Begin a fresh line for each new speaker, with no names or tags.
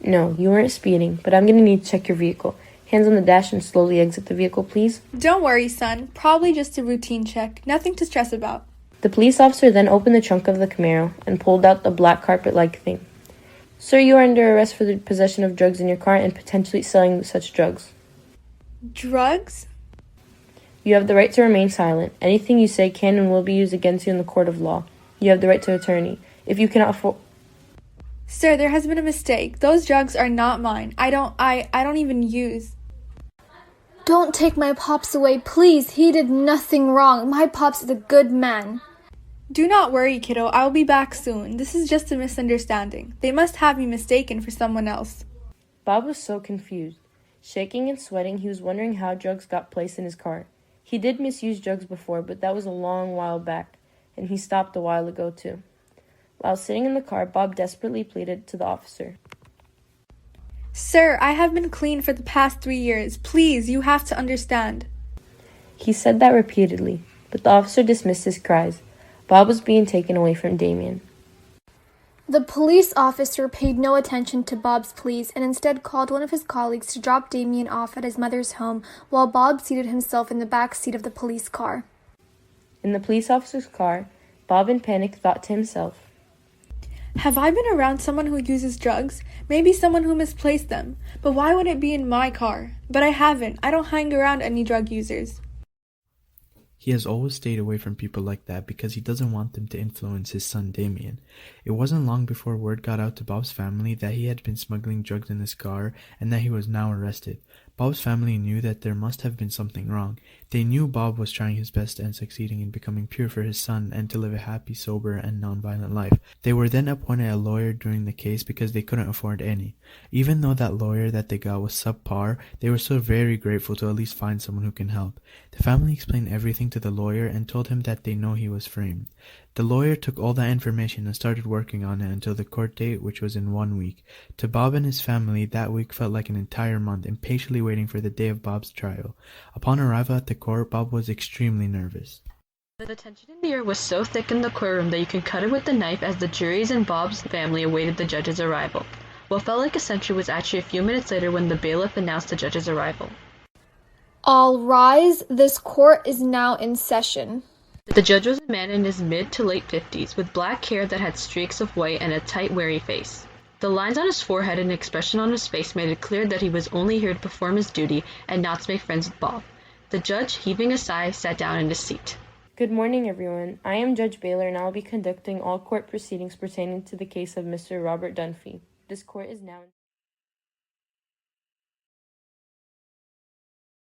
No, you weren't speeding, but I'm gonna need to check your vehicle. Hands on the dash and slowly exit the vehicle, please.
Don't worry, son. Probably just a routine check. Nothing to stress about.
The police officer then opened the trunk of the Camaro and pulled out the black carpet-like thing. Sir, you are under arrest for the possession of drugs in your car and potentially selling such drugs.
Drugs?
You have the right to remain silent. Anything you say can and will be used against you in the court of law. You have the right to an attorney. If you cannot afford...
Sir, there has been a mistake. Those drugs are not mine. I don't even use.
Don't take my pops away, please. He did nothing wrong. My pops is a good man.
Do not worry, kiddo. I'll be back soon. This is just a misunderstanding. They must have me mistaken for someone else.
Bob was so confused. Shaking and sweating, he was wondering how drugs got placed in his car. He did misuse drugs before, but that was a long while back, and he stopped a while ago too. While sitting in the car, Bob desperately pleaded to the officer.
Sir, I have been clean for the past 3 years. Please, you have to understand.
He said that repeatedly, but the officer dismissed his cries. Bob was being taken away from Damien.
The police officer paid no attention to Bob's pleas and instead called one of his colleagues to drop Damien off at his mother's home while Bob seated himself in the back seat of the police car.
In the police officer's car, Bob in panic thought to himself,
Have I been around someone who uses drugs? Maybe someone who misplaced them. But why would it be in my car? But I haven't. I don't hang around any drug users.
He has always stayed away from people like that because he doesn't want them to influence his son Damien. It wasn't long before word got out to Bob's family that he had been smuggling drugs in his car and that he was now arrested. Bob's family knew that there must have been something wrong. They knew Bob was trying his best and succeeding in becoming pure for his son and to live a happy, sober, and non-violent life. They were then appointed a lawyer during the case because they couldn't afford any. Even though that lawyer that they got was subpar, they were still very grateful to at least find someone who can help. The family explained everything to the lawyer and told him that they know he was framed. The lawyer took all that information and started working on it until the court date, which was in 1 week. To Bob and his family, that week felt like an entire month, impatiently waiting for the day of Bob's trial. Upon arrival at the court, Bob was extremely nervous.
The tension in the air was so thick in the courtroom that you could cut it with a knife as the juries and Bob's family awaited the judge's arrival. What felt like a century was actually a few minutes later when the bailiff announced the judge's arrival.
All rise. This court is now in session.
The judge was a man in his mid to late 50s, with black hair that had streaks of white and a tight, wary face. The lines on his forehead and expression on his face made it clear that he was only here to perform his duty and not to make friends with Bob. The judge, heaving a sigh, sat down in his seat.
Good morning, everyone. I am Judge Baylor, and I will be conducting all court proceedings pertaining to the case of Mr. Robert Dunphy. This court is now...